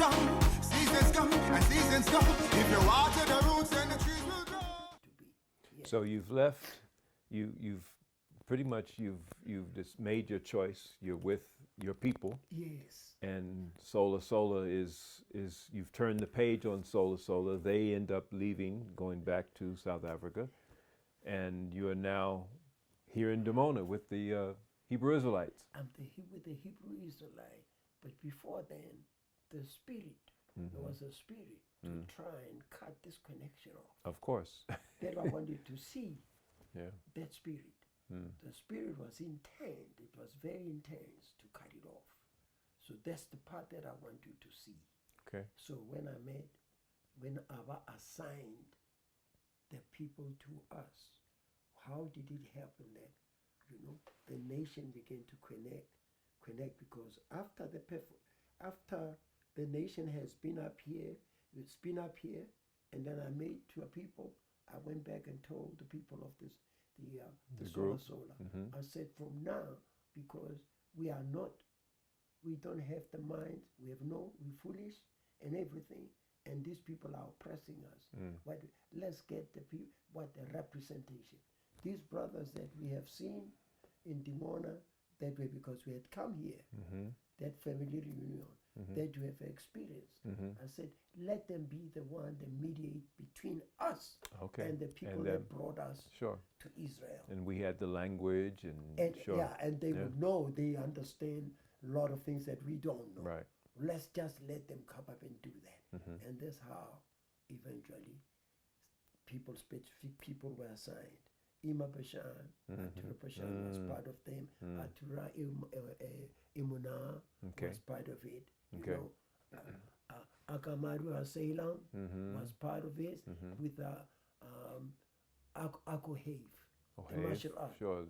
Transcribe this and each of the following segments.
strong. Seasons come and seasons go. If you water the roots and the trees will grow. To be. Yeah. So you've left. You've pretty much you've just made your choice. You're with your people. Yes. And Sola is you've turned the page on Sola. They end up leaving, going back to South Africa, and you are now here in Dimona with the Hebrew Israelites. I'm with the Hebrew Israelite, but before then, the spirit. There was a spirit to try and cut this connection off. Of course. That I wanted to see. Yeah. That spirit. The spirit was intent. It was very intense to cut it off. So that's the part that I want you to see. Okay. So when Abba assigned the people to us, how did it happen that, the nation began to connect because after the nation has been up here, it's been up here, and then I made to a people, I went back and told the people of this, the Sola. I said from now, because we don't have the mind, we're foolish and everything, and these people are oppressing us. But let's get the representation. These brothers that we have seen in Dimona, that way because we had come here, that family reunion, that you have experienced. I said, let them be the one that mediate between us and the people that brought us to Israel. And we had the language and they would know, they understand a lot of things that we don't know. Right. Let's just let them come up and do that. And that's how eventually specific people were assigned. Ima Bashan, Atura Bashan was part of them. Atura Imuna was part of it. Akamaru Asailam was part of it with haCohane, the martial art. Sure,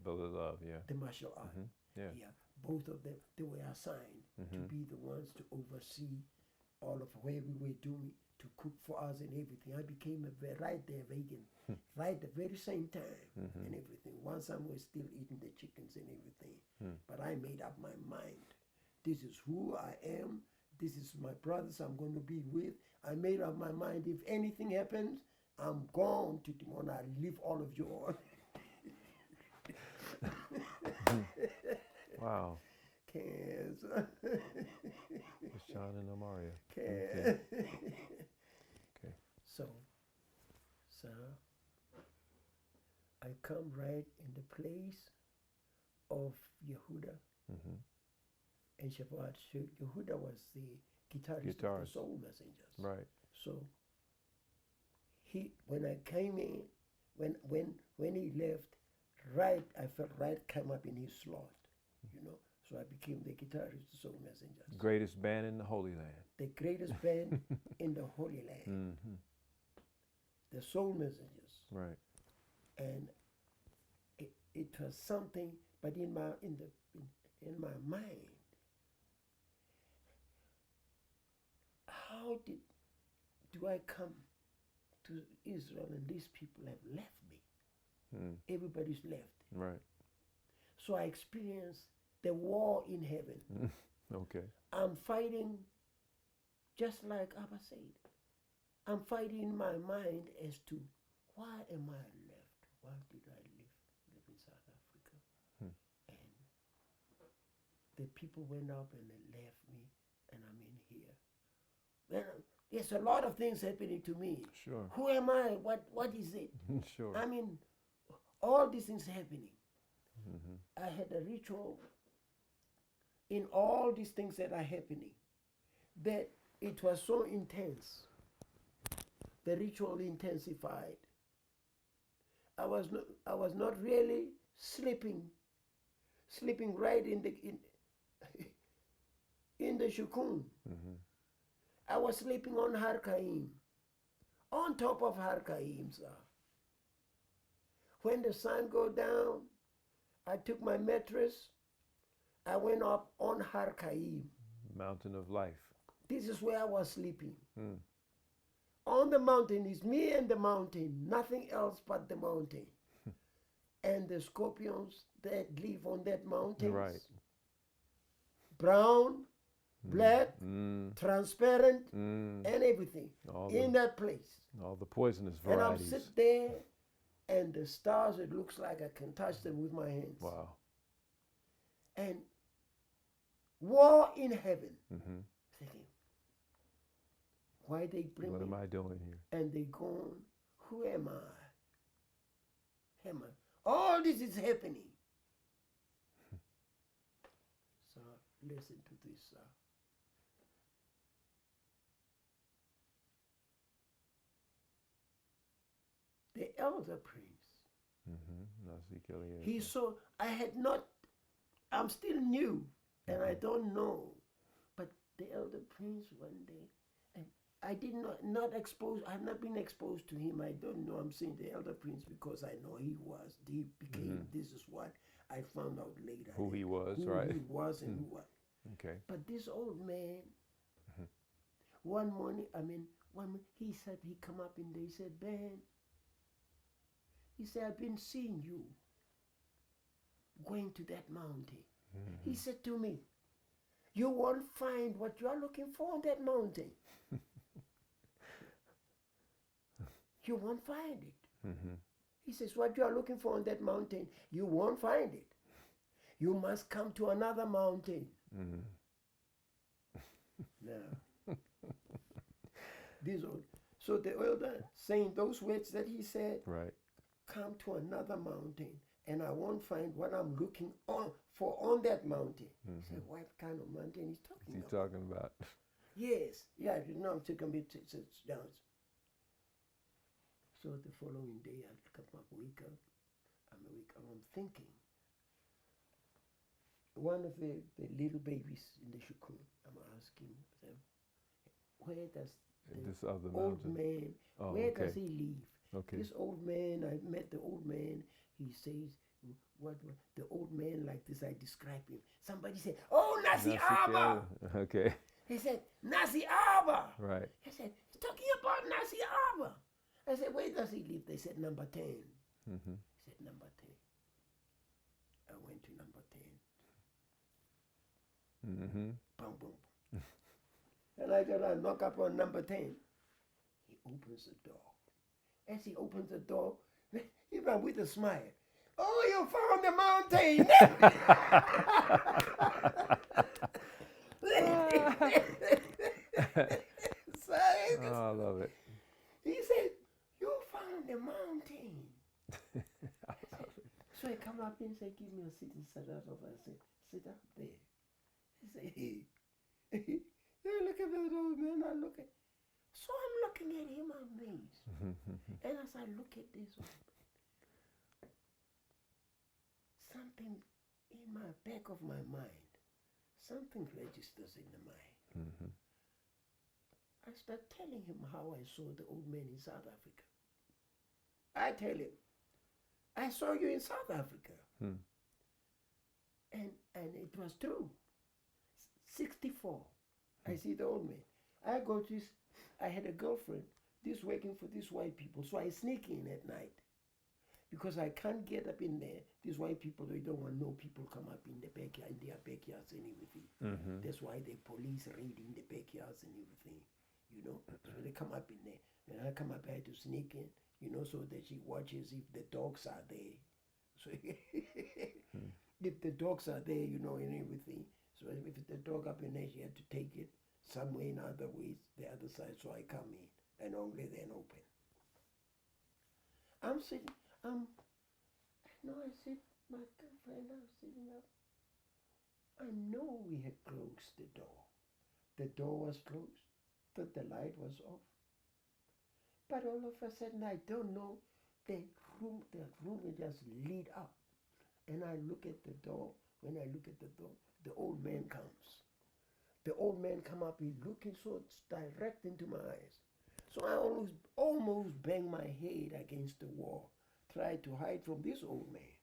love, yeah. The martial art. Yeah. Both of them, they were assigned to be the ones to oversee all of where we were doing, to cook for us and everything. I became right there vegan, right the very same time and everything. Once I was still eating the chickens and everything. But I made up my mind. This is who I am. This is my brothers I'm going to be with. I made up my mind. If anything happens, I'm gone to Dimona. I'll leave all of you on. Wow. Cares. Sean and Amaria. Okay. So, I come right in the place of Yehuda and Shabbat. Yehuda was the guitarist of the Soul Messengers. Right. So when I came in, when he left, I felt right come up in his slot, So I became the guitarist of the Soul Messengers. Greatest band in the Holy Land. The greatest band in the Holy Land. The Soul Messengers. Right. And it was something, but in my mind, how do I come to Israel and these people have left me? Everybody's left. Right. So I experienced the war in heaven. Okay. I'm fighting, just like Abba said. I'm fighting in my mind as to why am I left? Why did I live in South Africa? And the people went up and they left me, and I'm in here. Then there's a lot of things happening to me. Sure. Who am I? What is it? Sure. I mean, all these things happening. I had a ritual in all these things that are happening, that it was so intense. The ritual intensified. I was not really sleeping right in the shukun. I was sleeping on haCohane, on top of haCohane, sir. When the sun go down, I took my mattress, I went up on haCohane. Mountain of life. This is where I was sleeping. On the mountain is me and the mountain, nothing else but the mountain. And the scorpions that live on that mountain. Right. Brown, black, transparent, Mm. and everything All in the that place. all the poisonous And I'm varieties. sit there, and the stars, it looks like I can touch them with my hands. Wow. And war in heaven. Mm-hmm. Thinking, why they bring What me? am I doing here? And they gone, who am I? Am I? All this is happening. So listen to this. The elder prince. Mm-hmm. He saw, I had not, I'm still new, and I don't know. But the elder prince one day, and I did not expose, I have not been exposed to him. I don't know. I'm saying the elder prince because I know he became, this is what I found out later. Who he was, who right? he was and who what. Okay. But this old man, one morning, he said, he come up in there, he said, Ben, he said, I've been seeing you going to that mountain. He said to me, you won't find what you are looking for on that mountain. You won't find it. He says, what you are looking for on that mountain, you won't find it. You must come to another mountain. Now, this old. So the elder saying those words that he said, Right. come to another mountain, and I won't find what I'm looking for on that mountain. He said, what kind of mountain he's talking What's he about? talking about? Yes, yeah, you know, I'm taking me down. So the following day, I wake up, I'm thinking. One of the little babies in the shukun, I'm asking them, where does This other old mountain. man, where okay. does he live? Okay. This old man, I met the old man, he says, what the old man like this, I describe him. Somebody said, oh, Nasi Abba. Okay. He said, Nasi Abba. Right. I said, he's talking about Nasi Abba. I said, where does he live? They said, number 10. He said, number 10. I went to number 10. Boom, boom, boom. And I got to knock up on number 10. He opens the door. As he opens the door, he ran with a smile. Oh, you found the mountain. Oh, I love it. He said, you found the mountain. So he come up and said, give me a seat and sit up. I said, sit up there. He said, hey, look at that old man. I look at. So I'm looking at him amazed. And as I look at this one, something in my back of my mind, something registers in the mind. I start telling him how I saw the old man in South Africa. I tell him, I saw you in South Africa. And it was true. 64. I see the old man. I go to this, I had a girlfriend, this working for these white people, so I sneak in at night. Because I can't get up in there. These white people, they don't want no people come up in the backyard, in their backyards and everything. That's why the police raiding the backyards and everything, you know. So they come up in there. When I come up, I had to sneak in, you know, so that she watches if the dogs are there. So if the dogs are there, you know, and everything. So if the dog up in there, she had to take it somewhere in other ways, the other side, so I come in and only then open. I'm sitting, I sit, my girlfriend, I'm sitting up. I know we had closed the door. The door was closed, that the light was off. But all of a sudden, I don't know, the room just lit up. And I look at the door. When I look at the door, the old man comes. The old man come up, he's looking so direct into my eyes. So I almost bang my head against the wall, try to hide from this old man.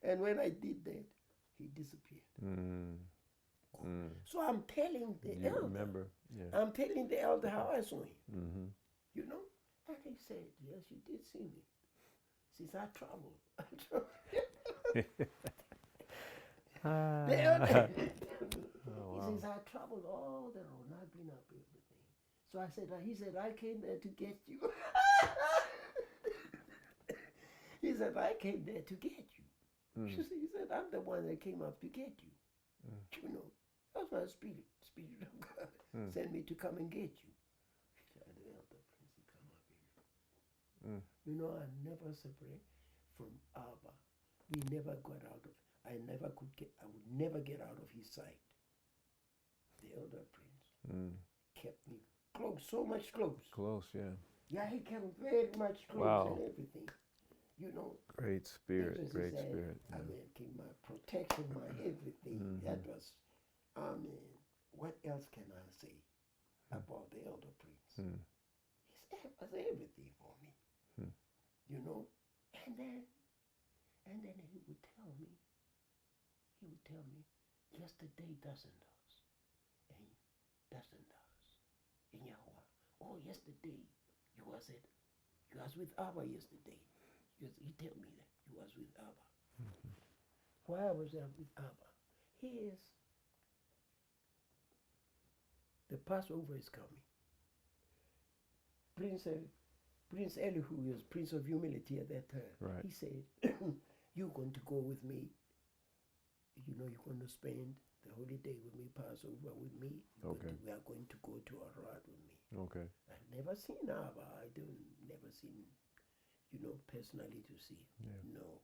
And when I did that, he disappeared. So I'm telling the elder. Remember? Yeah. I'm telling the elder how I saw him. You know? And he said, yes, you did see me. Since I traveled. Ah. He says, I traveled all the road, I've been up everything. So I said, he said, I came there to get you. He said, I came there to get you. He said, I'm the one that came up to get you. You know, that's my spirit of God sent me to come and get you. He said, the elder prince, come up here. You know, I never separate from Abba. We never got out of, I would never get out of his sight. The elder prince kept me close, so much close. Close, yeah. Yeah, he kept very much close Wow. and everything. You know. Great spirit, That was great his, spirit. I mean, my protection, my everything. That was, I mean, what else can I say about the elder prince? He was everything for me. You know. And then he would tell me, yesterday doesn't us, and doesn't us, in Yahweh. Oh, yesterday you was with Abba yesterday. He tell me that you was with Abba. Why was I with Abba? The Passover is coming. Prince Elihu was Prince of Humility at that time. Right. He said, you're going to go with me. You know, you're going to spend the holy day with me, Passover with me. Okay. We are going to go to Arad with me. Okay. I've never seen Abba. Never seen, you know, personally to see him. Yeah. No.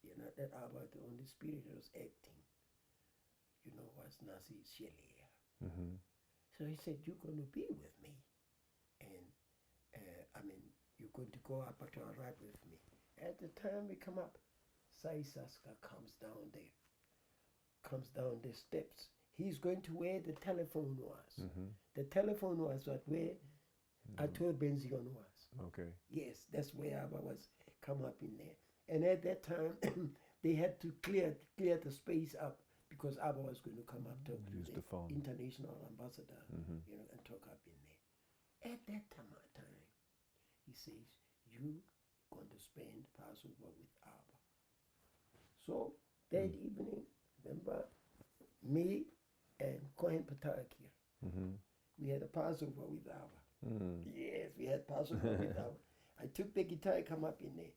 You know, that Abba, the only spirit that was acting, you know, was Nasi Shelia. So he said, you're going to be with me. And, you're going to go up to Arad with me. At the time we come up, Saisaska comes down the steps. He's going to where the telephone was. The telephone was where I told Benzion was. Okay. Yes, that's where Abba was come up in there. And at that time, they had to clear the space up because Abba was going to come up to Use the phone. international ambassador, you know, and talk up in there. At that time, he says, you going to spend Passover with Abba. So that evening, remember, me and Kohen Patakir, we had a Passover with Abba. Yes, we had Passover with Abba. I took the guitar, come up in there.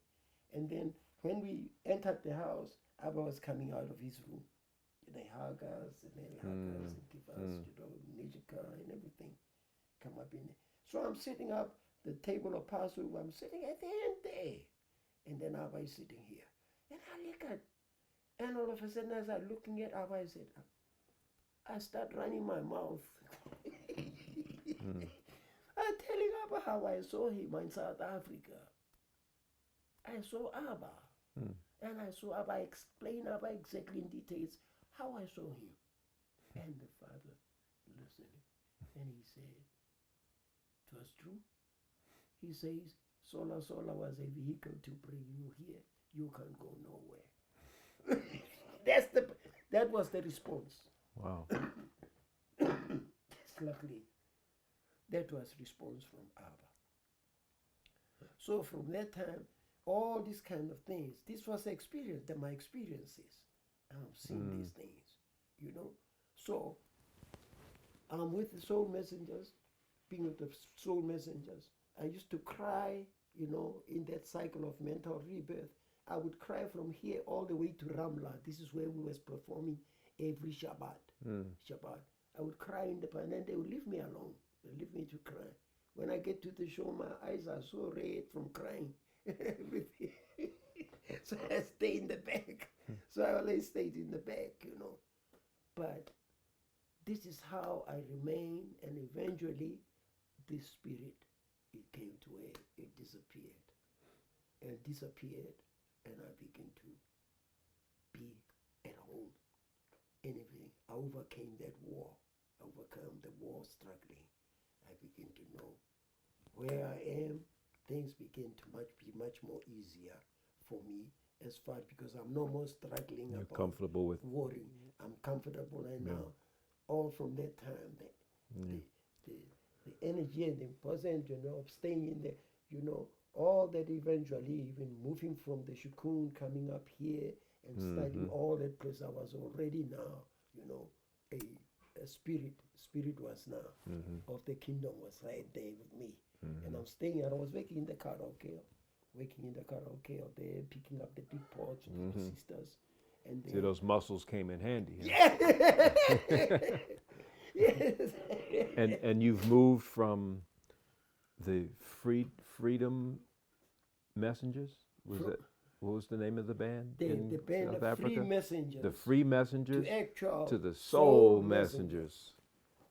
And then when we entered the house, Abba was coming out of his room. They hug us and they'll hug us and give us, you know, Nijika and everything. Come up in there. So I'm sitting up the table of Passover. I'm sitting at the end there. And then Abba is sitting here. And I look at, and all of a sudden as I'm looking at Abba, I start running my mouth. I'm telling Abba how I saw him in South Africa. I saw Abba. And I saw Abba explain Abba exactly in details how I saw him. And the father listening. And he said, it was true. He says, Sola was a vehicle to bring you here. You can't go nowhere. That was the response. Wow. Luckily, that was response from Abba. So from that time, all these kind of things, this was experience, my experiences. I'm seeing these things, you know. So I'm with the soul messengers, being with the soul messengers. I used to cry, you know, in that cycle of mental rebirth. I would cry from here all the way to Ramla. This is where we was performing every Shabbat. Shabbat. I would cry in the and then they would leave me alone. They would leave me to cry. When I get to the show, my eyes are so red from crying. Everything. So I stay in the back. So I always stayed in the back, you know. But this is how I remain, and eventually this spirit, it came to where it disappeared. And disappeared, and I began to be at home. Anything. I overcame that war. I overcome the war struggling. I begin to know where I am. Things begin to be much more easier for me as far because I'm no more struggling. You're about comfortable with worrying. I'm comfortable, and now all from that time the energy and the present, you know, of staying in there, you know, all that eventually even moving from the Shukun, coming up here and studying all that place. I was already now, you know, a spirit was now of the kingdom was right there with me. And I'm staying, and I was working in the karaoke out there, picking up the big pots with the sisters. And See, those muscles came in handy. Huh? Yeah. Yes. And you've moved from the Freedom Messengers? What was the name of the band in The band South of Africa? Free Messengers. The Free Messengers to actual to the Soul Messengers.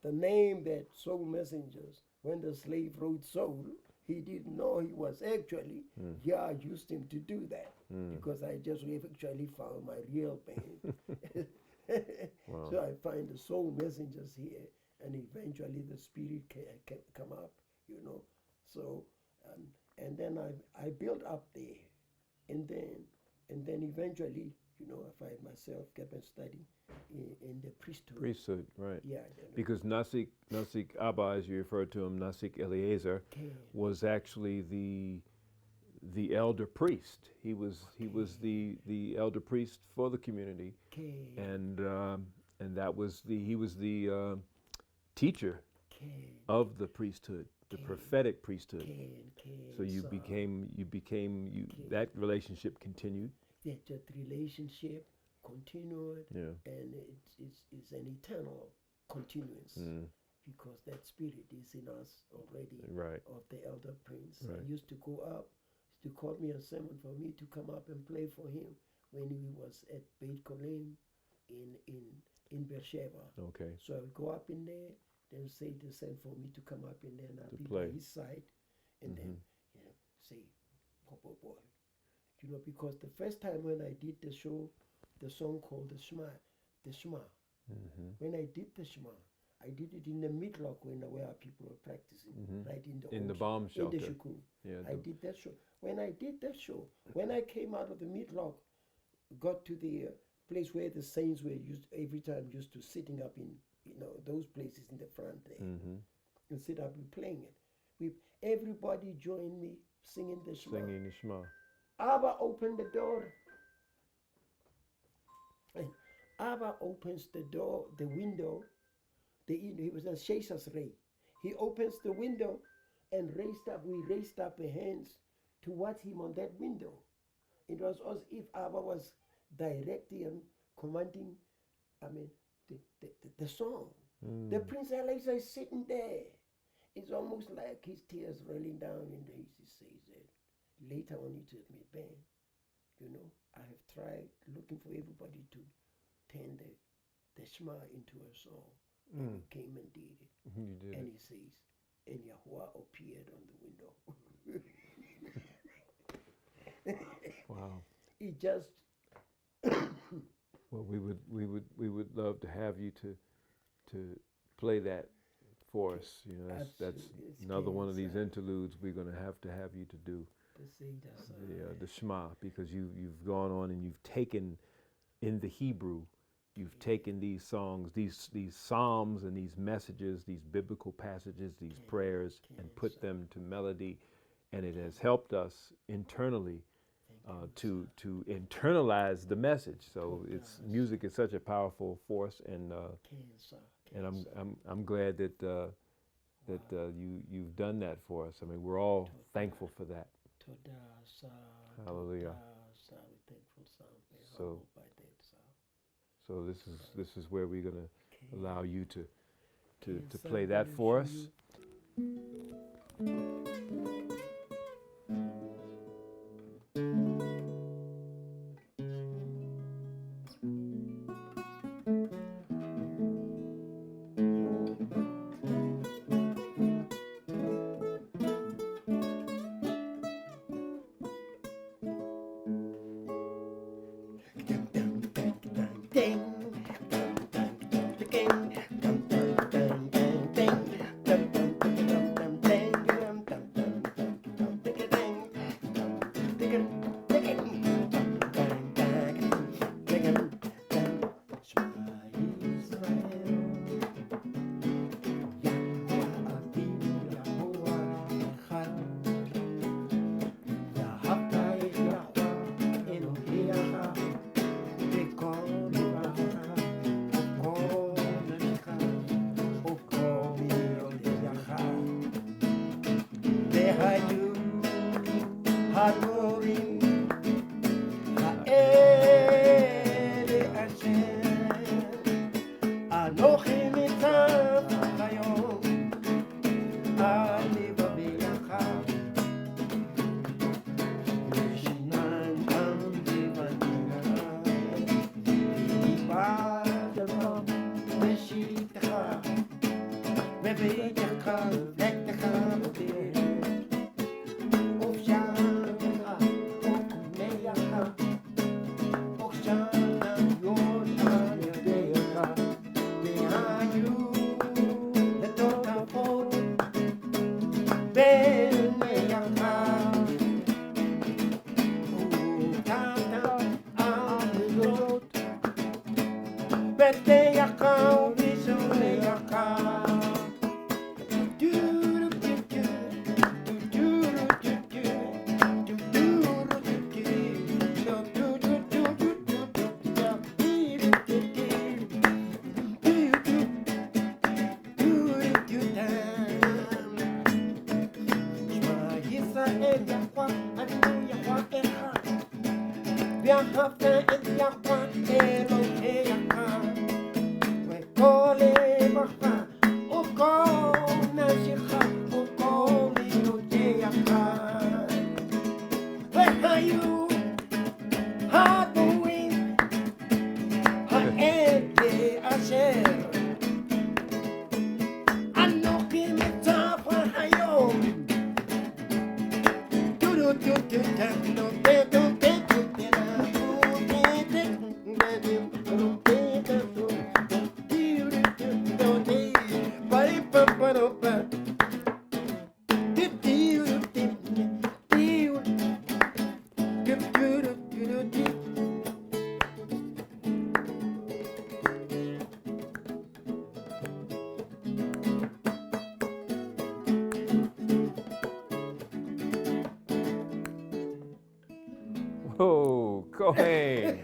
The name that Soul Messengers, when the slave wrote soul, he didn't know he was actually, I used him to do that because I just actually found my real band. Wow. So I find the Soul Messengers here, and eventually the spirit can come up, you know. So, and then I built up there, and then eventually, you know, I find myself kept on studying in the priesthood. Priesthood, right. Yeah. Because Nasik Abba, as you referred to him, Nasik Eliezer, was actually the elder priest. He was the elder priest for the community, and that was he was the teacher of the priesthood, the prophetic priesthood. So that relationship continued. That relationship continued, and it's an eternal continuance because that spirit is in us already, right, of the elder prince. Right. I used to go up, to call me a sermon for me to come up and play for him when he was at Beit Kolim in Beersheba. Okay. So I would go up in there, then say to send for me to come up in there, and I'll be play. by his side, and then say, boy. You know, because the first time when I did the show, the song called the Shema. When I did the Shema, I did it in the midlock where people were practicing, right in the bomb shelter. in the Shukun. Yeah, I did that show. When I did that show, when I came out of the midlock, got to the place where the saints were used to sitting up in, you know, those places in the front there, and sit up and playing it. Everybody joined me singing the Shema. Singing the Shema. Abba opened the door. And Abba opens the door, the window. He was a Jesus Ray. He opens the window and we raised up our hands towards him on that window. It was as if Abba was directing and commanding, the song. The Prince Elijah is sitting there. It's almost like his tears rolling down in the, he says that. Later on, he told me, Ben, you know, I have tried looking for everybody to turn the Shema into a song. And he came and did it. You did And it. he says, and Yahuwah appeared on the window. Wow. He just Well, we would love to have you to play that for us. You know, that's Absolutely. It's another one of these cancer. interludes we're going to have you to do. The Shema, because you've gone on and you've taken in the Hebrew, you've taken these songs, these psalms and these messages, these biblical passages, these prayers, and put them to melody, and it has helped us internally to internalize the message. So music is such a powerful force, and I'm glad that you've done that for us. I mean, we're all thankful for that. Hallelujah. So this is where we're going to allow you to play that for us. Whoa, haCohane.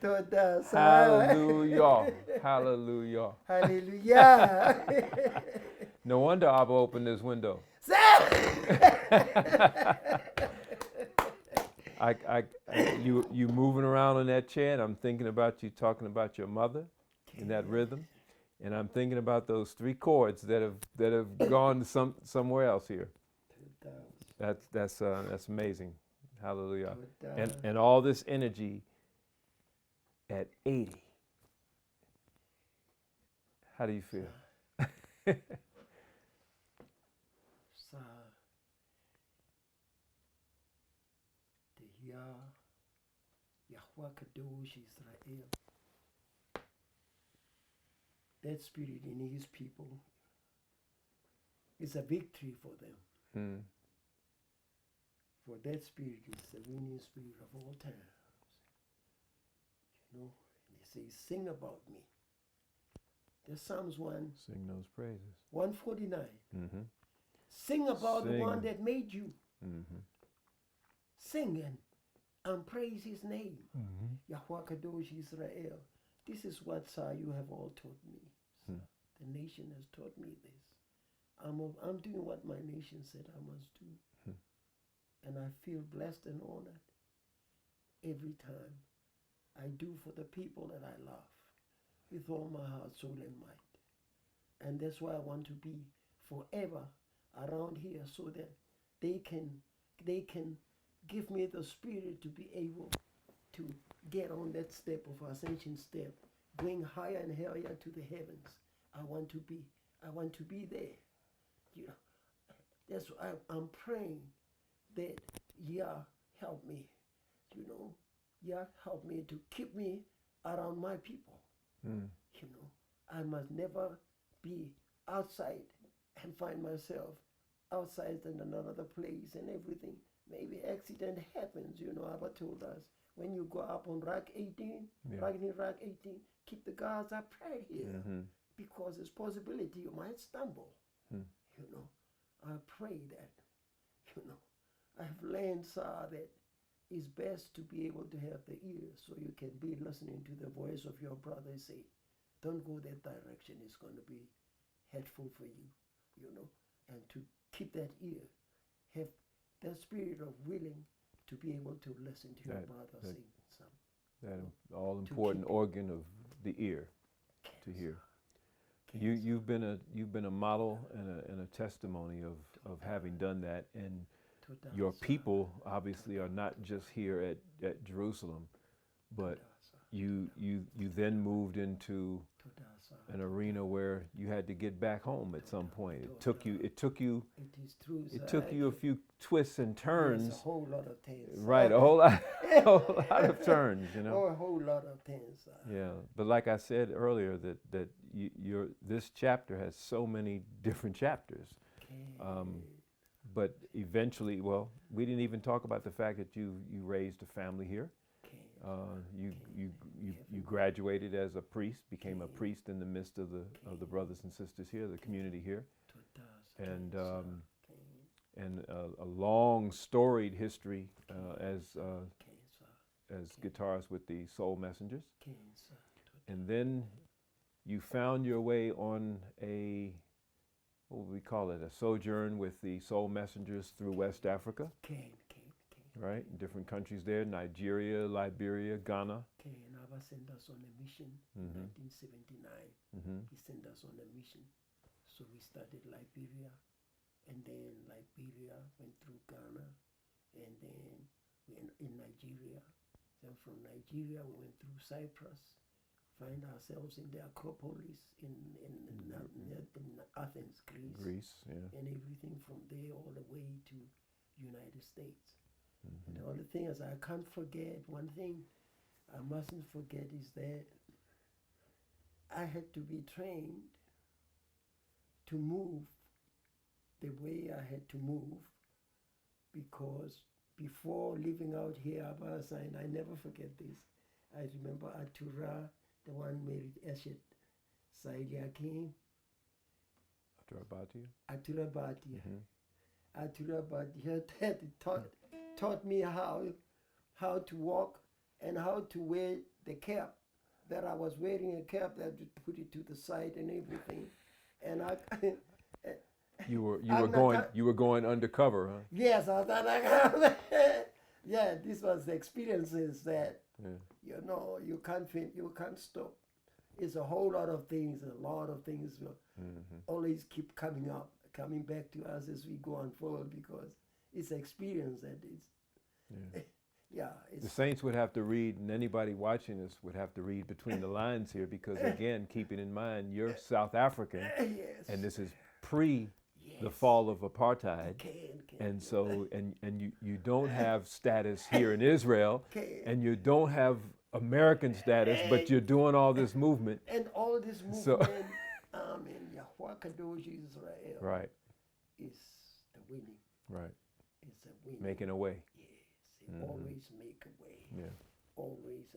Toda sa. Hallelujah. Hallelujah. Hallelujah. No wonder Abba opened this window. You moving around in that chair, and I'm thinking about you talking about your mother in that rhythm, and I'm thinking about those 3 chords that have gone somewhere else here. That's amazing. Hallelujah. And all this energy at 80. How do you feel? Sa the Yahweh Kadosh Israel. That spirit in his people is a victory for them. For that spirit is the winning spirit of all times. You know, and he says, sing about me. There's Psalms 1. Sing those praises. 149. Mm-hmm. Sing about the one Sing. that made you. Mm-hmm. Sing and praise his name. Mm-hmm. Yahweh Kadosh Israel. This is what, sir, you have all taught me. Sir. The nation has taught me this. I'm doing what my nation said I must do. And I feel blessed and honored every time I do for the people that I love with all my heart, soul, and might. And that's why I want to be forever around here, so that they can give me the spirit to be able to get on that step of ascension step, going higher and higher to the heavens. I want to be there. You know, that's why I'm praying that help me, help me to keep me around my people. You know, I must never be outside and find myself outside in another place and everything. Maybe accident happens, Abba told us, when you go up on rack 18, rack 18, keep the guards up right here, because there's possibility you might stumble. I pray that, I have learned, sir, that it's best to be able to have the ears so you can be listening to the voice of your brother say, don't go that direction, it's going to be helpful for you, and to keep that ear, have that spirit of willing to be able to listen to your brother say something. That all important organ of the ear to hear. You've been a model and a testimony of having done that, and your people obviously are not just here at Jerusalem, but you then moved into an arena where you had to get back home at some point. It took you a few twists and turns. Yes, a whole lot of things. Right, a whole lot of turns, Oh, a whole lot of things. Yeah, but like I said earlier, that this chapter has so many different chapters. But eventually, well, we didn't even talk about the fact that you raised a family here. You graduated as a priest, became a priest in the midst of the brothers and sisters here, the community here, and a long storied history as guitarist with the Soul Messengers, and then you found your way on what would we call it, a sojourn with the Soul Messengers through West Africa. right? Different countries there: Nigeria, Liberia, Ghana. Abba sent us on a mission in 1979. He sent us on a mission. So we started Liberia, and then Liberia went through Ghana, and then we in Nigeria. Then from Nigeria we went through Cyprus, find ourselves in the Acropolis in Athens, Greece, and everything from there all the way to United States. And the only thing is I can't forget one thing I mustn't forget is that I had to be trained to move the way I had to move, because before living out here, I never forget this. I remember Atura, the one married Eshet Saidiakim. Atura Bhatia. Atura Bhatia taught me how to walk and how to wear the cap. That I was wearing a cap that would put it to the side and everything. And you were going undercover, huh? Yes, I thought yeah, this was the experiences that you can't stop. It's a whole lot of things. A lot of things will always keep coming back to us as we go on forward, because it's experience that is. The saints would have to read, and anybody watching this would have to read between the lines here, because again, keeping in mind you're South African, and this is pre the fall of apartheid, and so and you don't have status here in Israel, and you don't have American status, but you're doing all this movement. And all this movement, So, in Yahweh Kadosh Israel, right, is the winning. right, It's a winning. making a way. Yes, it always make a way. Yeah. Always,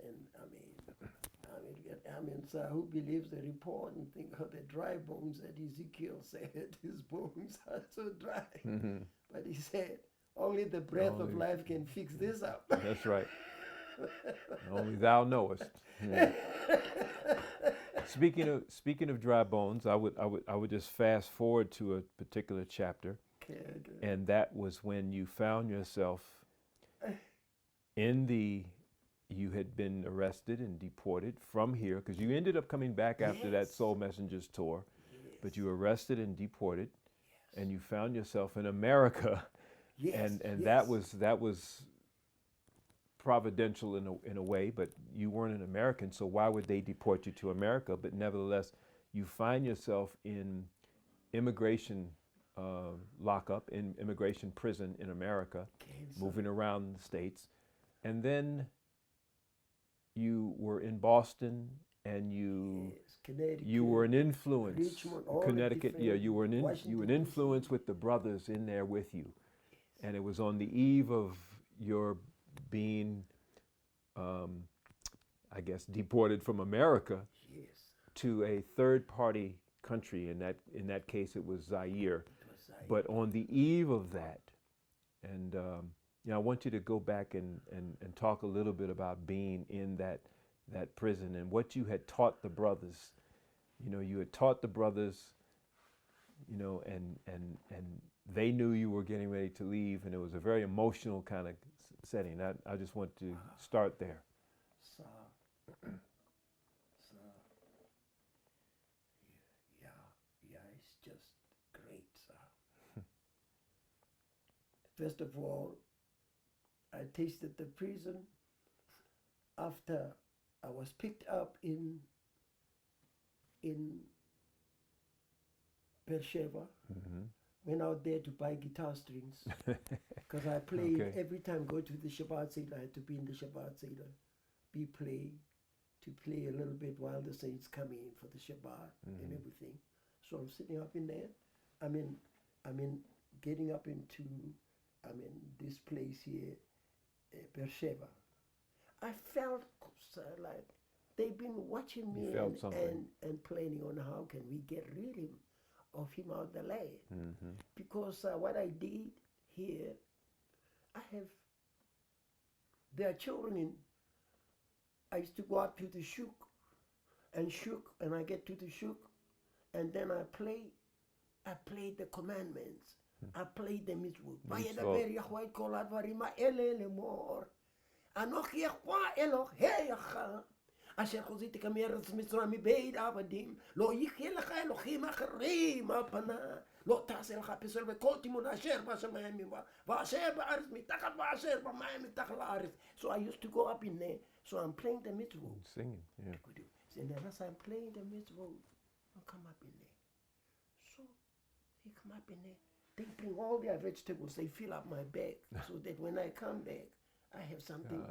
and so who believes the report and think of the dry bones that Ezekiel said his bones are so dry. But he said only the breath of life can fix this up. That's right. Only thou knowest. Speaking of dry bones, I would just fast forward to a particular chapter, and that was when you found yourself you had been arrested and deported from here, because you ended up coming back after that Soul Messengers tour, but you were arrested and deported, and you found yourself in America, and that was providential in a way, but you weren't an American, so why would they deport you to America? But nevertheless, you find yourself in immigration lockup, in immigration prison in America, moving around the states, and then you were in Boston, and you were an influence. Richmond, Connecticut, you were an influence with the brothers in there with you, and it was on the eve of your being, I guess, deported from America to a third-party country. In that case, it was Zaire. But on the eve of that, and I want you to go back and talk a little bit about being in that prison and what you had taught the brothers. You had taught the brothers, and they knew you were getting ready to leave, and it was a very emotional kind of setting. I just want to start there. It's just great, sir. First of all, I tasted the prison after I was picked up in Beersheba. Went out there to buy guitar strings, because I played every time. Go to the Shabbat Seder, I had to be in the Shabbat Seder, to play a little bit while the saints come in for the Shabbat and everything. So I'm sitting up in there. I mean, getting up into this place here, Beersheba. I felt like they've been watching me and planning on how can we get rid of him out of the land. Because what I did here, there are children I used to go up to the shuk, and I get to the shuk, and then I played the commandments. I played the mitzvot. Mitzvot. Vaya da beria white collar varima elele more. Anoch yachwa Elohecha. אשר חוזיתי מארץ מצרים מבית עבדים, לא יחיה לך אלוהים אחרים על פניו, לא תעשה לך פסל וכל תימון אשר בשמיים ואשר בארץ מתחת ואשר במים מתחת לארץ. So I used to go up in there, so I'm playing the mitzvot. Singing, yeah. And then as I'm playing the mitzvot, I come up in there. So they come up in there, they bring all their vegetables, they fill up my bag, so that when I come back, I have something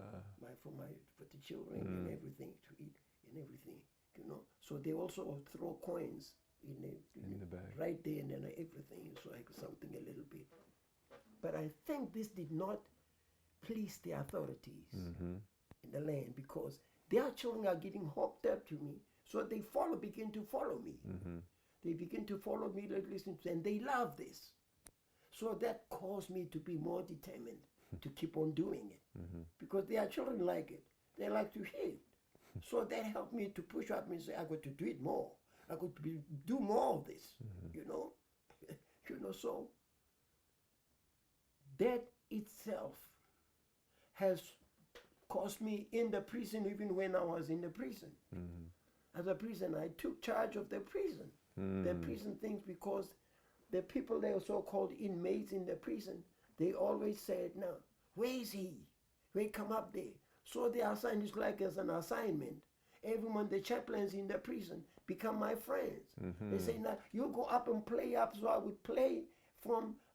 for the children and everything to eat and everything, you know. So they also throw coins in the bag, right there and then everything. So I have something a little bit. But I think this did not please the authorities in the land because their children are getting hooked up to me. So they begin to follow me. They begin to follow me, listen to, and they love this. So that caused me to be more determined to keep on doing it because their children like it. They like to hear it. So that helped me to push up and say, I got to do it more. I got to do more of this, you know. So that itself has cost me in the prison even when I was in the prison. As a prison, I took charge of the prison. The prison things because the people that were so-called inmates in the prison, they always said, now, where is he? Where come up there? So they assign is like as an assignment. Everyone, the chaplains in the prison, become my friends. They say, now, you go up and play up. So I would play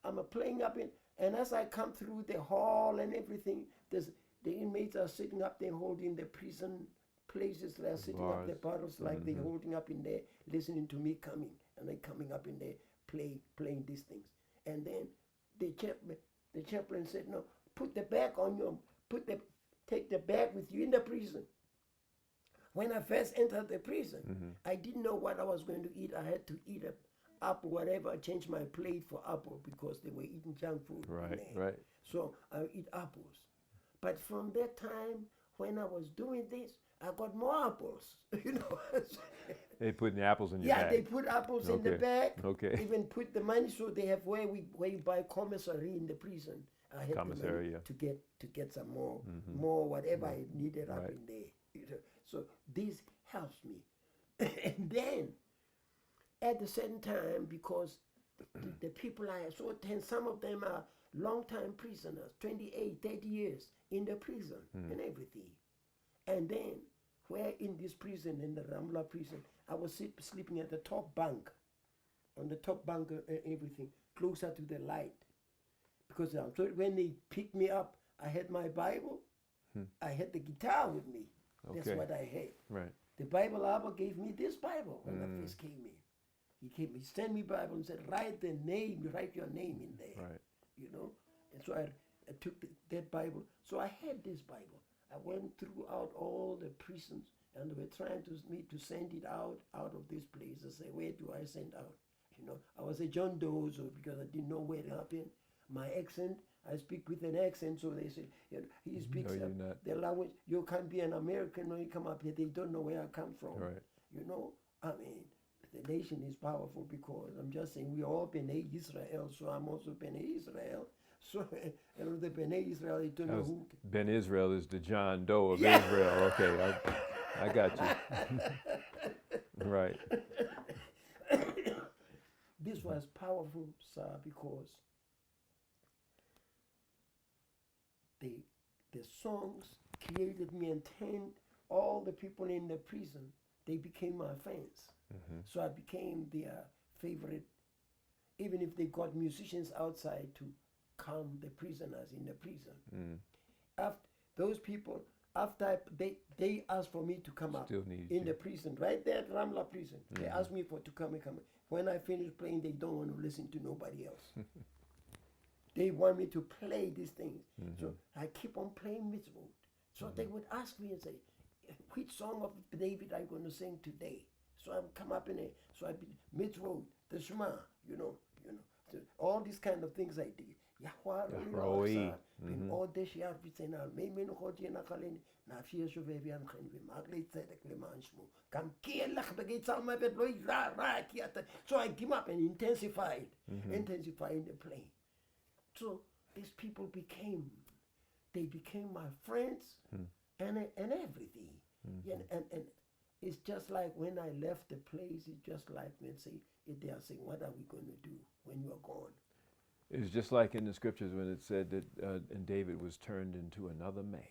I'm playing up in, and as I come through the hall and everything, the inmates are sitting up there holding the prison places. They're sitting up the bottles like they're holding up in there, listening to me coming. And they coming up in there, playing these things. And then the chaplain said, no, put the bag on your, take the bag with you in the prison. When I first entered the prison, I didn't know what I was going to eat. I had to eat apple, whatever. I changed my plate for apple because they were eating junk food. Right. So I eat apples. But from that time, when I was doing this, I got more apples, you know. They put the apples in your bag. Yeah, they put apples in the bag. Okay. Even put the money, so they have where you buy commissary in the prison. I had Commissary, the money to get some more whatever I needed up in there. You know. So this helps me. And then at the same time, because the people I saw, some of them are long-time prisoners, 28, 30 years in the prison and everything. And then, where in this prison, in the Ramla prison, I was sleeping at the top bunk, on the top bunk and everything, closer to the light. Because so when they picked me up, I had my Bible, I had the guitar with me. That's what I had. Right. The Bible Abba gave me this Bible when I first came in. He sent me Bible and said, write your name in there. Right. You know? And so I took that Bible. So I had this Bible. I went throughout all the prisons, and they were trying me to send it out of this place. I said, where do I send out? You know, I was a John Doe, so because I didn't know where it happened. My accent, I speak with an accent, so they said, you know, he speaks the language. You can't be an American when you come up here. They don't know where I come from. Right. You know, I mean, the nation is powerful because I'm just saying we all B'nai Israel, so I'm also B'nai Israel. So, and the B'nai Israel, they don't know who. Ben Israel is the John Doe of Israel. Okay, I got you. Right. This was powerful, sir, because the songs created me and turned all the people in the prison. They became my fans. So I became their favorite, even if they got musicians outside to calm the prisoners in the prison. After those people, after they asked for me to come up in the prison, right there at Ramla prison. They asked me to come. When I finish playing, they don't want to listen to nobody else. They want me to play these things. So I keep on playing mitzvot. So they would ask me and say, which song of David are you going to sing today? So I come up in it. So I be mitzvot, the Shema, you know. all these kind of things I did. Roe. Ben all this jaar bizena me me no god na kalen na vier so we aan gaan we maak net tzedek le manshmo kam kielach begit sal my bet loy ra kiat. So I came up and intensified intensifying the plane. So these people became my friends and everything. And it's just like when I left the place, it's just like when they are saying, what are we going to do when you are gone? It's just like in the scriptures when it said that and David was turned into another man.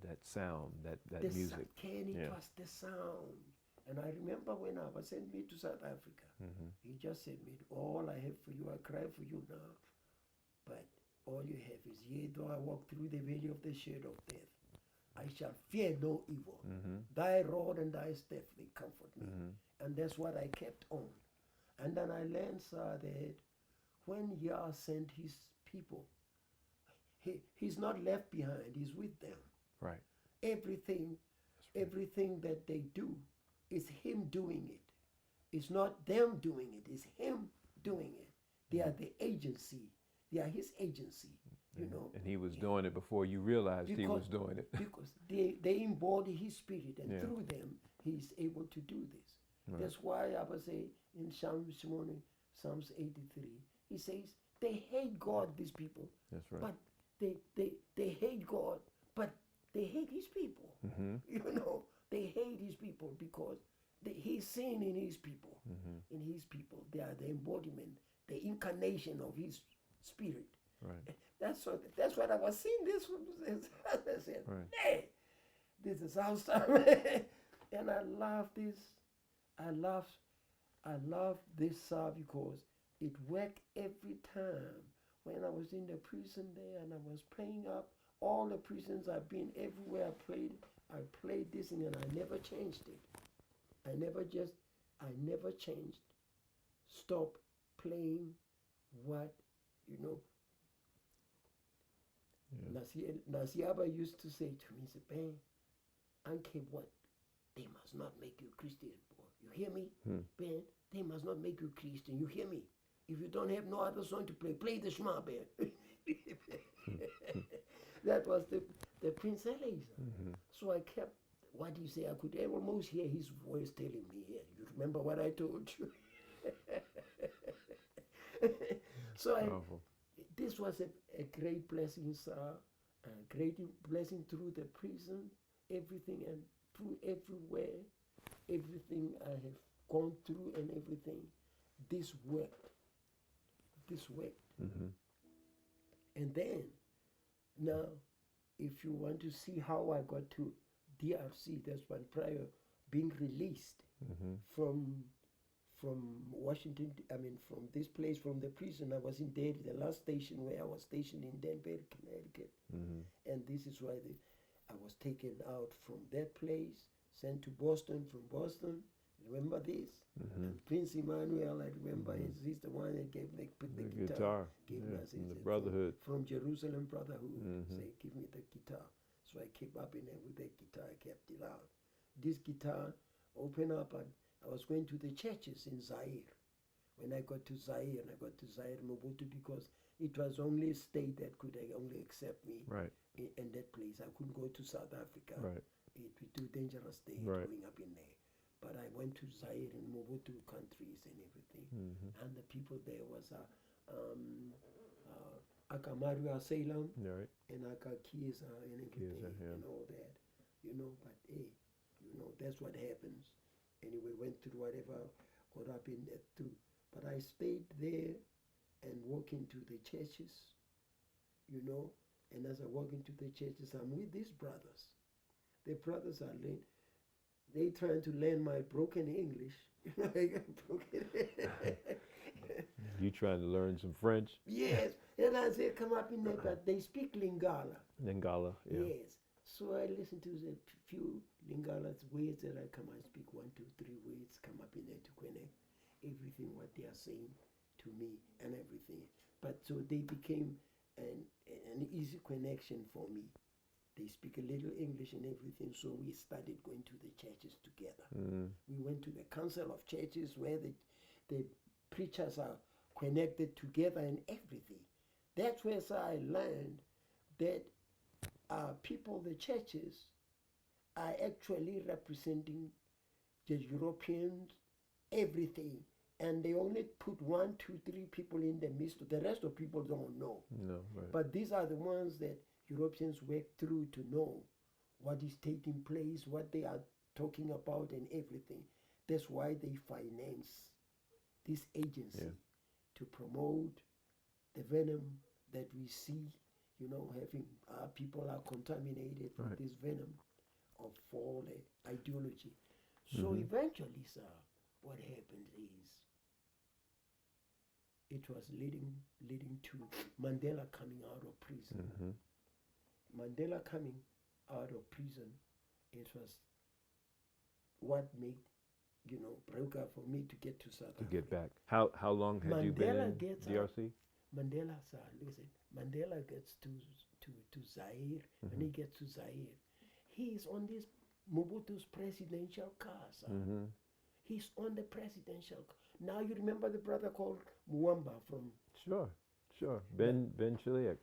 That sound, that music. It was the sound. And I remember when I was sent me to South Africa, he just said me, all I have for you, I cry for you now. But all you have is, yea, though I walk through the valley of the shadow of death, I shall fear no evil. Thy rod and thy staff, they comfort me. And that's what I kept on. And then I learned, sir, that when Yah sent his people, he's not left behind, he's with them. Right. Everything that they do is him doing it. It's not them doing it, it's him doing it. They are the agency. They are his agency, you know. And he was doing it before you realized he was doing it. Because they embody his spirit, and through them, he's able to do this. Right. That's why I was saying in Psalms 83, he says, they hate God, these people. That's right. But they hate God, but they hate his people. You know, they hate his people because he's seen in his people. In his people, they are the embodiment, the incarnation of his spirit. Right. That's what I was seeing. This I said, hey, this is awesome. And I love this. I love this because it worked every time. When I was in the prison there and I was playing up all the prisons I've been, everywhere I played this thing, and I never changed it. I never changed. Stop playing what, you know. Nasiaba used to say to me, Ben, Anke, what? They must not make you Christian, boy. You hear me? Ben, they must not make you Christian. You hear me? If you don't have no other song to play the Shema, Ben. That was the Prince Eliezer. So I kept, what do you say? I could almost hear his voice telling me, here, you remember what I told you? So this was a great blessing, sir. A great blessing through the prison, everything, and through everywhere, everything I have gone through and everything. This worked. And then, now, if you want to see how I got to DRC, that's one prior being released from Washington, from this place, from the prison. I was in Derry, the last station where I was stationed in Danbury, Connecticut. And this is why I was taken out from that place, sent to Boston, from Boston. Remember this? And Prince Emmanuel, I remember, he's the one that put the guitar. Gave us the Brotherhood. From Jerusalem Brotherhood. Say, give me the guitar. So I kept up in there with that guitar. I kept it out. This guitar opened up, and I was going to the churches in Zaire. When I got to Zaire, Mobutu, because it was only a state that could only accept me in that place. I couldn't go to South Africa. It was too dangerous there going up in there. But I went to Zaire and Mobutu countries and everything. And the people there was Akamaru Salem and Akakiesa and everything and all that. You know, but hey, you know, that's what happens. Anyway, went through whatever, got up in that too. But I stayed there and walked into the churches, you know. And as I walk into the churches, I'm with these brothers. The brothers are they trying to learn my broken English. You know, I got broken. You trying to learn some French? Yes. And I said, come up in there, but they speak Lingala. Lingala, yeah. Yes. So I listen to the few Lingala words that I come, I speak 1, 2, 3 words, come up in there to connect everything what they are saying to me and everything. But so they became an easy connection for me. They speak a little English and everything, so we started going to the churches together. We went to the council of churches where the preachers are connected together and everything. That's where I learned that people, the churches, are actually representing the Europeans, everything. And they only put 1, 2, 3 people in the midst. The rest of people don't know. No, right. But these are the ones that Europeans work through to know what is taking place, what they are talking about and everything. That's why they finance this agency to promote the venom that we see, having people are contaminated with this venom of all the ideology. So eventually, sir, what happened is it was leading to Mandela coming out of prison. Mandela coming out of prison, it was what made broke up for me to get to South Africa. To get back. How long had you been in DRC? Mandela, sir, listen. Mandela gets to Zaire. When he gets to Zaire, he is on this Mobutu's presidential car, sir. He's on the presidential car. Now you remember the brother called Muamba from... Sure. Ben Chiliak.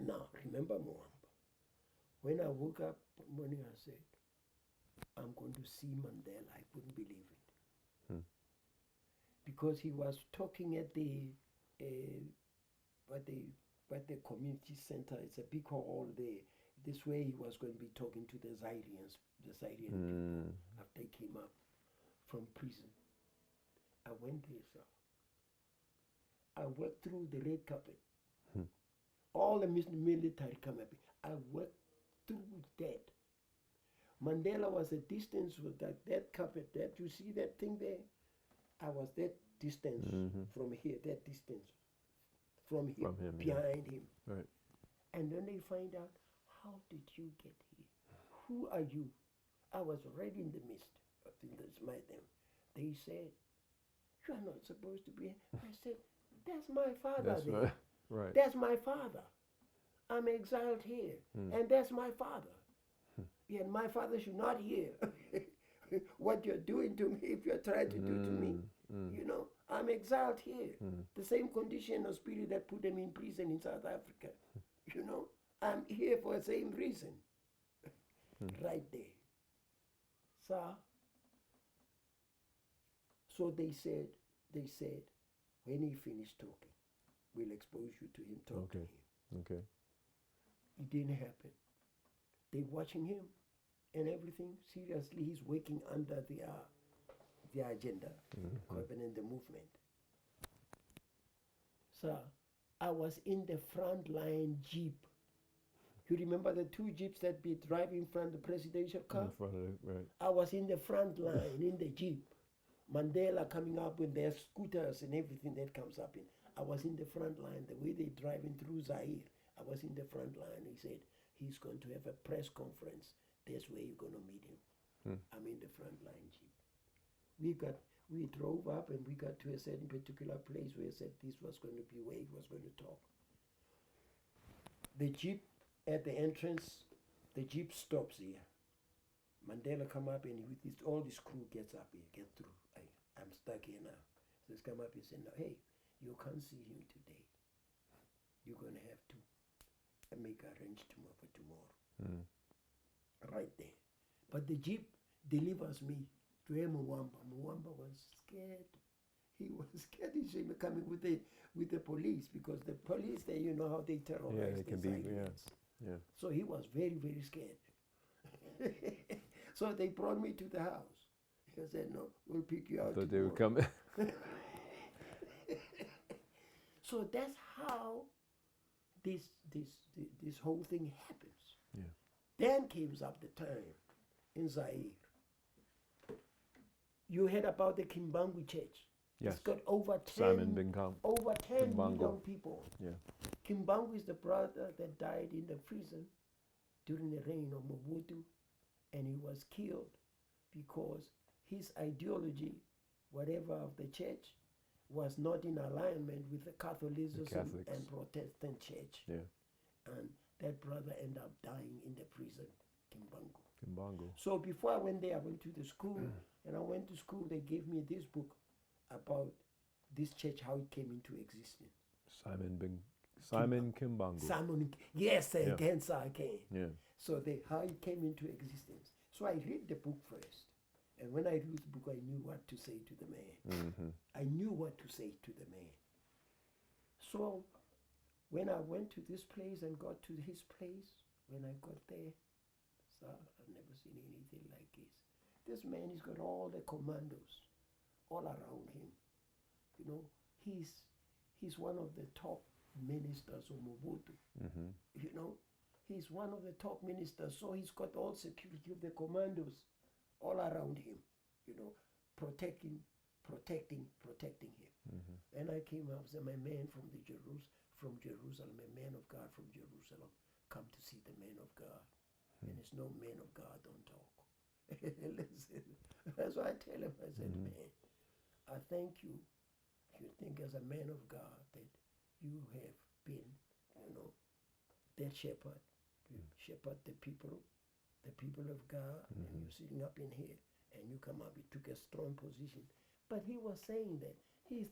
Now, remember Muamba. When I woke up one morning, I said, I'm going to see Mandela. I couldn't believe it. Because he was talking at the community center. It's a big hall there. This way he was going to be talking to the Zairian people after they came up from prison. I went there, sir. I worked through the red carpet. All the military come up. I worked through that. Mandela was a distance with that carpet. That you see that thing there? I was that distance from here, that distance from him, behind him. Right. And then they find out, how did you get here? Who are you? I was already in the midst of them. They said, you are not supposed to be here. I said, that's my father. That's there. right. That's my father. I'm exiled here. And that's my father. Yeah, my father should not hear what you're doing to me if you're trying to do to me. I'm exiled here. The same condition of spirit that put them in prison in South Africa. I'm here for the same reason. Right there. Sir. So they said, when he finished talking, we'll expose you to him, talk to him. Okay. It didn't happen. They watching him and everything. Seriously, he's working under the agenda, covenant, the movement. Sir, I was in the front line jeep. You remember the 2 jeeps that be driving in front of the presidential car? In front of it, right. I was in the front line in the jeep. Mandela coming up with their scooters and everything that comes up in. I was in the front line. The way they driving through Zaire, I was in the front line. He said he's going to have a press conference. That's where you're going to meet him. I'm in the front line jeep. We drove up and we got to a certain particular place where he said this was going to be where he was going to talk. The jeep at the entrance, the jeep stops here. Mandela come up and with all this crew gets up here, get through. I'm stuck here now. So he's come up and said, no, hey, you can't see him today. You're going to have to make arrangements for tomorrow. Right there. But the jeep delivers me to Muamba. Muamba was scared. He was scared. He said coming with the police, because the police there, you know how they terrorize they can the be, Zairians. Yeah. So he was very, very scared. So they brought me to the house. He said, no, we'll pick you out. Thought they would come. So that's how this whole thing happens. Yeah. Then comes up the time in Zaire. You heard about the Kimbangu Church. Yes. It's got over 10 Simon Bingham. over 10 Kimbangu. million people. Yeah. Kimbangu is the brother that died in the prison during the reign of Mobutu, and he was killed because his ideology, whatever of the church, was not in alignment with the Catholicism and Protestant church. Yeah. And that brother ended up dying in the prison, Kimbangu. Kimbangu. So before I went there, I went to the school, and I went to school, they gave me this book about this church, how it came into existence. Simon Kimbangu. Yes, Yeah. again, haCohane. Yeah. So how it came into existence. So I read the book first. And when I read the book, I knew what to say to the man. Mm-hmm. I knew what to say to the man. So when I went to this place and got to his place, when I got there, so I've never seen anything like this. This man, he's got all the commandos all around him. You know, he's one of the top ministers of Mobutu. Mm-hmm. You know, he's one of the top ministers, so he's got all security of the commandos all around him, you know, protecting him. Mm-hmm. And I came up, said, my man from Jerusalem, a man of God from Jerusalem, come to see the man of God. And it's no man of God, don't talk. Listen, that's why I tell him, I said, man, I thank you. You think as a man of God that you have been, you know, that shepherd, to shepherd the people of God, and you're sitting up in here, and you come up, you took a strong position. But he was saying that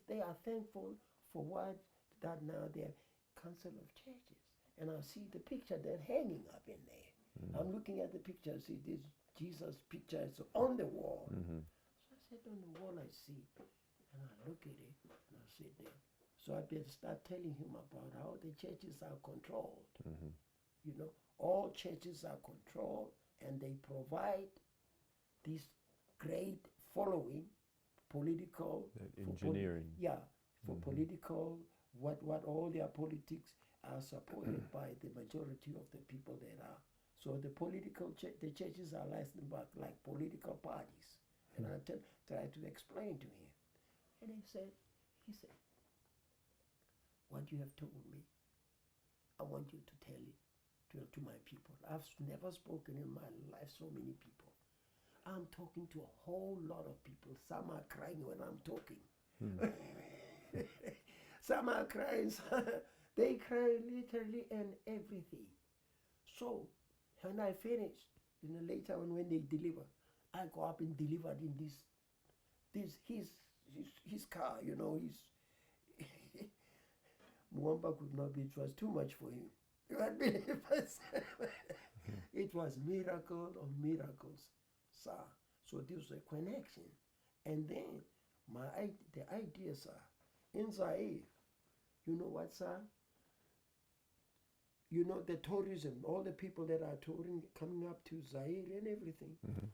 they are thankful for what that now they're council of churches. And I see the picture they're hanging up in there. I'm looking at the picture, I see this Jesus picture is on the wall. Mm-hmm. So I said, on the wall I see, and I look at it, and I sit there. So I better start telling him about how the churches are controlled. Mm-hmm. You know, all churches are controlled, and they provide this great following, political Engineering. for political, what all their politics are supported by the majority of the people that are. So the the churches are like political parties. And I try to explain to him. And he said, what you have told me, I want you to tell it to my people. I've never spoken in my life so many people. I'm talking to a whole lot of people. Some are crying when I'm talking. Some are crying. They cry literally and everything. So when I finish, later on when they deliver, I go up and deliver in his car, you know, Mwamba could not be, it was too much for him. You can't believe it. It was miracle of miracles, sir. So this was a connection. And then the idea, sir, in Zaire, you know what, sir? You know, the tourism, all the people that are touring, coming up to Zaire and everything. Mm-hmm.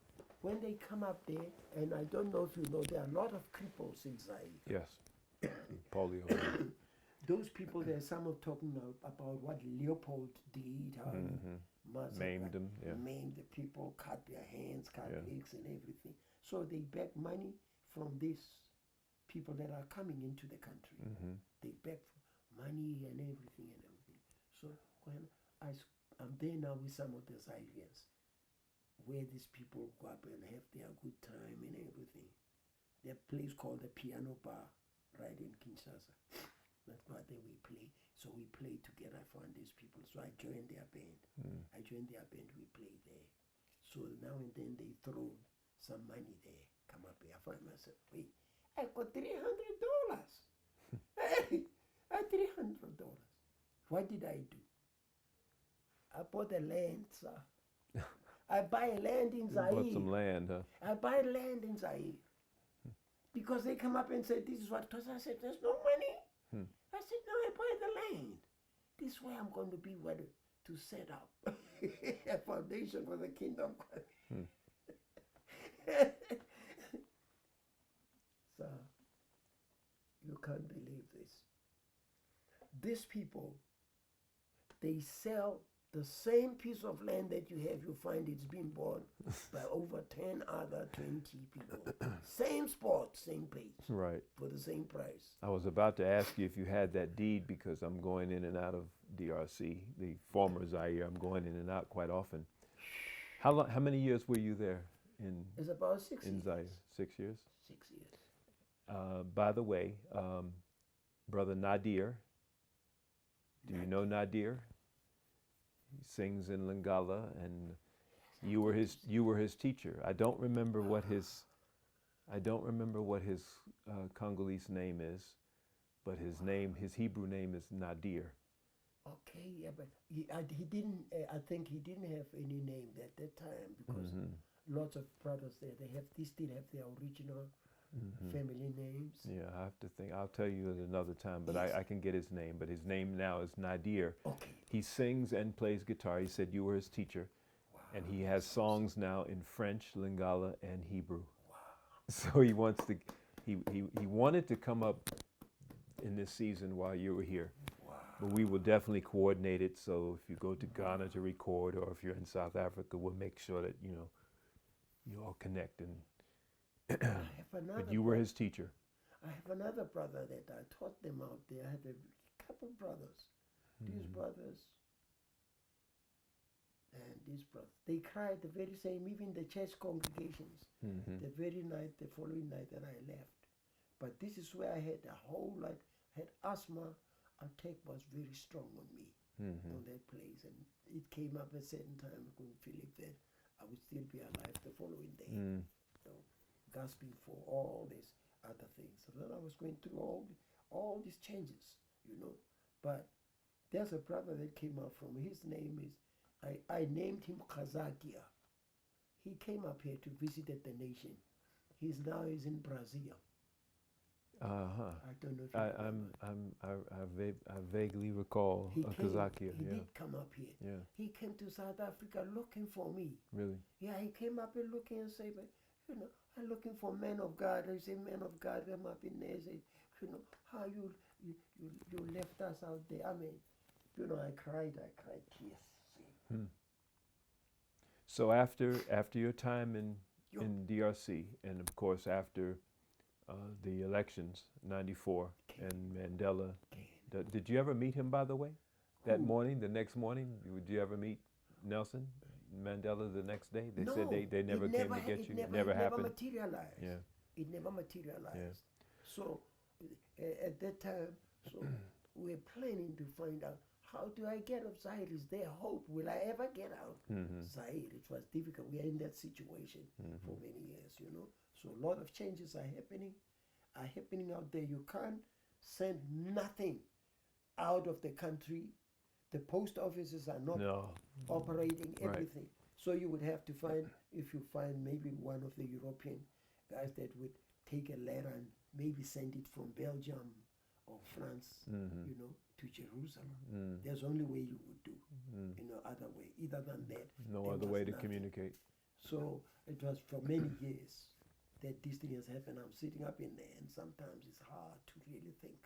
When they come up there, and I don't know if you know, there are a lot of cripples in Zaire. Yes. Polio. Those people, there's some of talking about what Leopold did, how he Maimed them. Yeah. maimed the people, cut their hands, cut Yeah. legs and everything. So they beg money from these people that are coming into the country. Mm-hmm. They beg for money and everything. So when I'm there now with some of the Zairians, where these people go up and have their good time and everything. There's a place called the Piano Bar right in Kinshasa. That's why there we play. So we play together. I found these people. So I joined their band. We play there. So now and then they throw some money there. Come up here. I find myself, wait, I got $300. Hey, I had $300. What did I do? I bought the land, sir. I buy land in Zaire. Bought some land, huh? I buy land in Zaire. Because they come up and say, this is what, because I said, there's no money. I said, no, I buy the land. This is where I'm going to be ready to set up a foundation for the kingdom. So, you can't believe this. These people, they sell the same piece of land that you have, you find it's been bought by over 10 other 20 people. Same spot, same place. Right. For the same price. I was about to ask you if you had that deed because I'm going in and out of DRC, the former Zaire. I'm going in and out quite often. How many years were you there It's about 6 years. in Zaire? 6 years? 6 years. By the way, Brother Nadir, do you know Nadir? He sings in Lingala, and you were his teacher. I don't remember what his I don't remember what his Congolese name is, but his Hebrew name is Nadir. Okay, yeah, but he didn't. I think he didn't have any name at that time because lots of brothers there they still have their original family names. Yeah, I have to think. I'll tell you at another time, but Yes. I can get his name. But his name now is Nadir. Okay. He sings and plays guitar. He said you were his teacher. Wow. And he has songs now in French, Lingala, and Hebrew. Wow. So he wants to, he wanted to come up in this season while you were here. Wow. But we will definitely coordinate it. So if you go to Ghana to record, or if you're in South Africa, we'll make sure that, you all connect. And I have another but you were his teacher. I have another brother that I taught them out there. I had a couple brothers. These brothers and these brothers, they cried the very same, even the church congregations, the very night, the following night that I left. But this is where I had a whole lot, had asthma attack was very strong on me on that place. And it came up a certain time, I couldn't feel it that I would still be alive the following day. Gasping for all these other things. So then I was going through all these changes, But there's a brother that came up from, his name is, I named him Kazakia. He came up here to visit the nation. He's in Brazil. I don't know if I vaguely recall Kazakia. He did come up here. Yeah. He came to South Africa looking for me. Really? Yeah, he came up and looking and say, but I'm looking for men of God. I say, men of God, come up in there. Say, how you left us out there. I mean, I cried tears. See. So after your time in DRC, and of course after the elections, 94, and Mandela, did you ever meet him, by the way? That morning, the next morning, did you ever meet Nelson Mandela the next day? They said they never came to get you. It never happened. Materialized. Yeah. It never materialized. Yeah. So at that time, we're planning to find out, how do I get out of Zaire? Is there hope? Will I ever get out? Zaire, it was difficult. We are in that situation for many years, So a lot of changes are happening out there. You can't send nothing out of the country. The post offices are not operating everything. So you would have to find, if you find maybe one of the European guys that would take a letter and maybe send it from Belgium or France, to Jerusalem. There's only way you would do, other way. Either than that, no other way to communicate. So it was for many years that this thing has happened. I'm sitting up in there, and sometimes it's hard to really think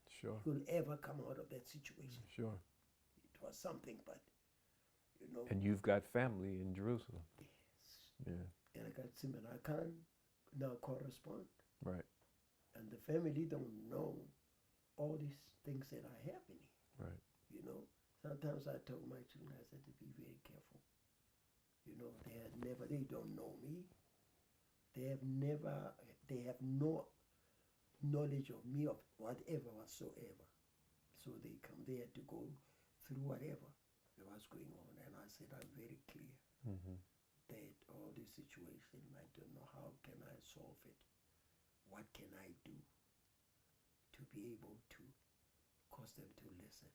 Sure. you'll ever come out of that situation. Sure. It was something, but And you've got family in Jerusalem. yes. Yeah. And I got Simon. I can now correspond, Right. and the family don't know all these things that are happening. Right. Sometimes I told my children, I said to be very careful. They don't know me. They have no knowledge of me, of whatever whatsoever. So they had to go through whatever was going on. And I said, I'm very clear that all this situation, I don't know how can I solve it. What can I do to be able to cause them to listen,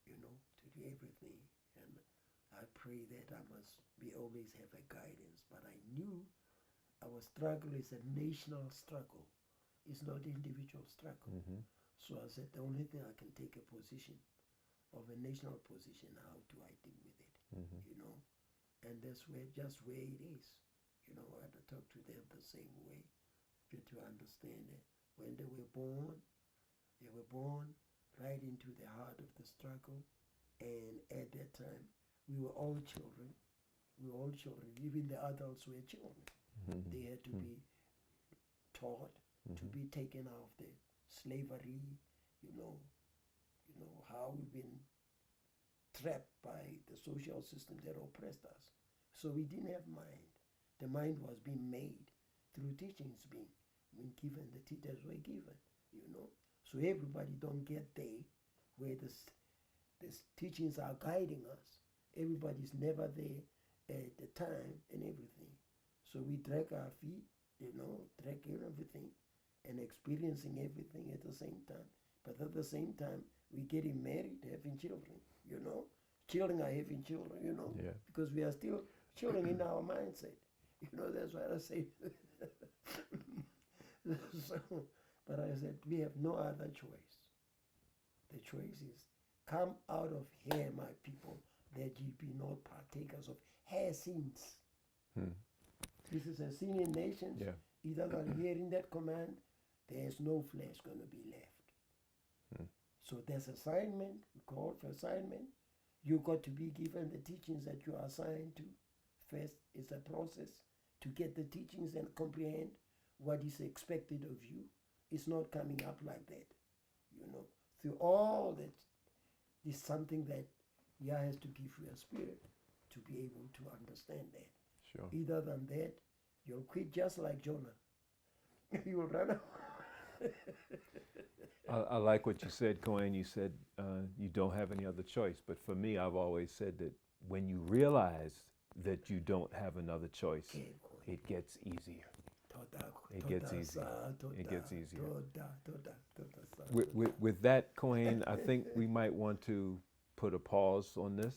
to do everything. And I pray that I must always have a guidance. But I knew our struggle is a national struggle. It's not individual struggle. So I said the only thing I can take a position of a national position, how do I deal with it? And that's just where it is. I had to talk to them the same way to understand that when they were born right into the heart of the struggle. And at that time, we were all children. Even the adults were children. They had to be taught to be taken out of the slavery, how we've been trapped by the social system that oppressed us. So we didn't have mind. The mind was being made through teachings being given. The teachers were given, So everybody don't get there where these teachings are guiding us. Everybody's never there at the time and everything. So we drag our feet tracking everything and experiencing everything at the same time. But at the same time, we getting married, having children, Children are having children, Yeah. because we are still children in our mindset. That's why I say. So, but I said, we have no other choice. The choice is, come out of here, my people, that ye be not partakers of her sins. This is a sinning nation. Yeah. Either than hearing that command, there's no flesh going to be left. So there's assignment, we call for assignment. You got to be given the teachings that you are assigned to. First is a process to get the teachings and comprehend what is expected of you. It's not coming up like that. Through all that is something that Yah has to give you a spirit to be able to understand that. Sure. Either than that, you'll quit just like Jonah. You'll run away. I like what you said, Cohen. You said you don't have any other choice. But for me, I've always said that when you realize that you don't have another choice, it gets easier. It gets easier. It gets easier. With that, Cohen, I think we might want to put a pause on this,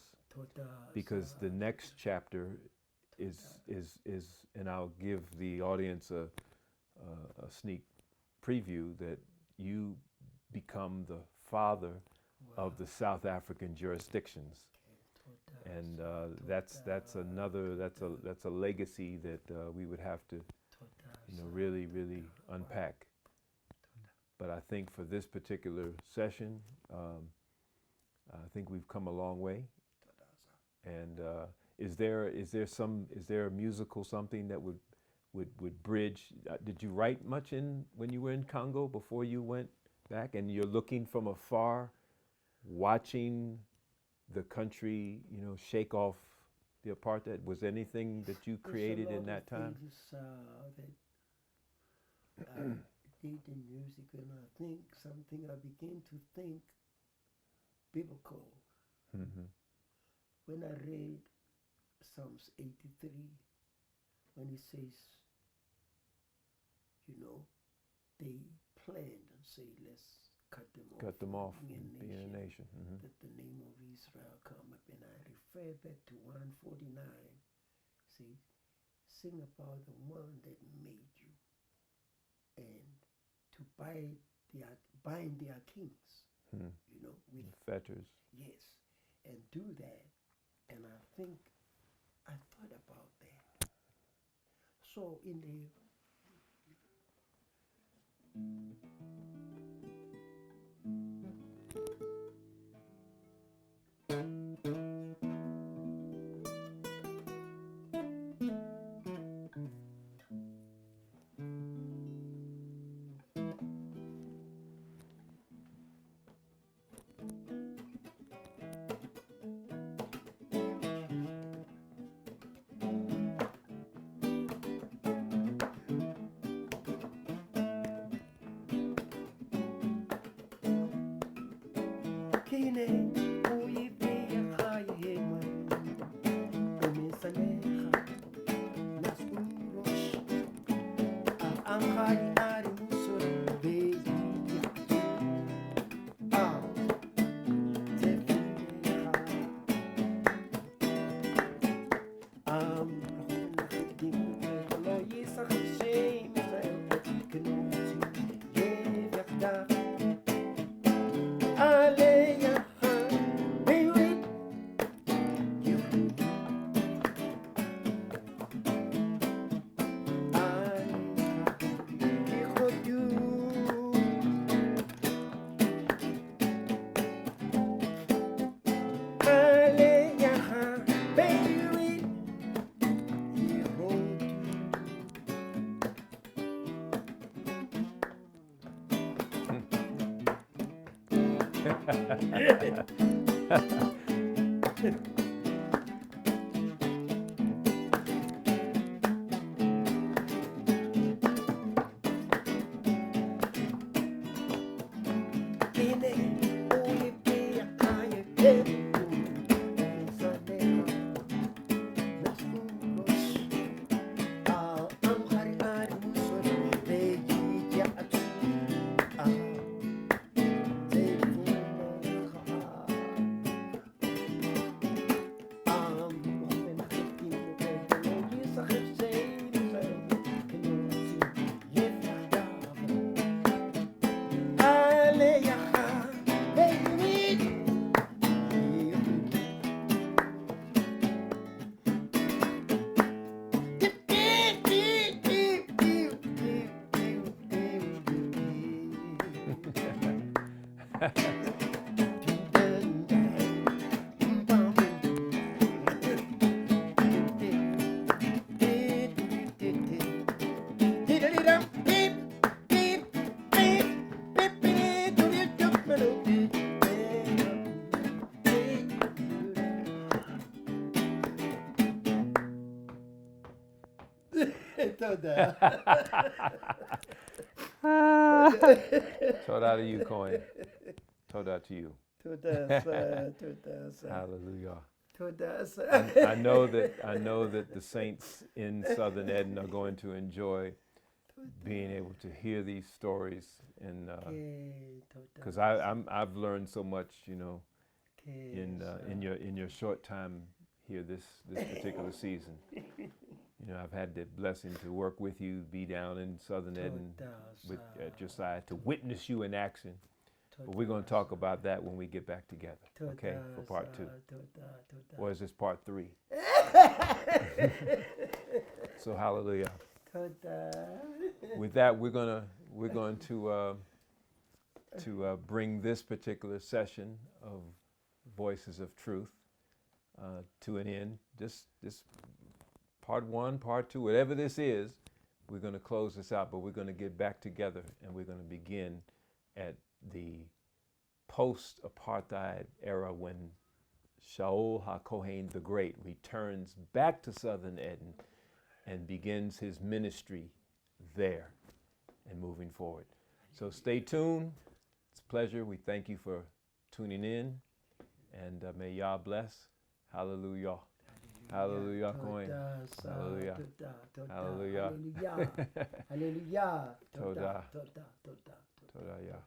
because the next chapter is and I'll give the audience a sneak preview that you become the father of the South African jurisdictions, and that's a legacy that we would have to really unpack. But I think for this particular session, I think we've come a long way. And is there a musical something that would bridge? Did you write much when you were in Congo before you went back? And you're looking from afar, watching the country, shake off the apartheid. Was anything that you created in that time? I did in music, and I think something I began to think biblical. When I read Psalms 83, when it says, they planned and say, let's cut them off and be a nation. That the name of Israel come up, and I refer back to 149. Say, sing about the one that made you, and to bind their kings, with fetters. Yes, and do that. And I thought about that. So in the haCohane, uyibheka haCohane, umisaleha, naskurosh, al-amhari ari musor beziya, tefileha, rahun lo yisach shem, Israel patiknoti, yevyakda, Aleya. תודה. Toda to you, Cohen. Toda to you. תודה, סר. תודה, סר. Hallelujah. תודה, סר. I know that the saints in Southern Eden are going to enjoy being able to hear these stories, and because I've learned so much, you know, in your short time here this particular season. You know, I've had the blessing to work with you, be down in Southern Eden with Josiah, to witness you in action. But we're going to talk about that when we get back together, okay, for part 2. Or is this part 3? So hallelujah. With that, we're going to bring this particular session of Voices of Truth to an end. This part 1, part 2, whatever this is, we're going to close this out, but we're going to get back together and we're going to begin at the post-apartheid era when Shaul haCohane the Great returns back to Southern Eden and begins his ministry there and moving forward. So stay tuned. It's a pleasure. We thank you for tuning in, and may Yah bless. Hallelujah. Hallelujah, Cohen. Hallelujah. Hallelujah. Hallelujah. Hallelujah. Toda. Toda. Toda, Yah.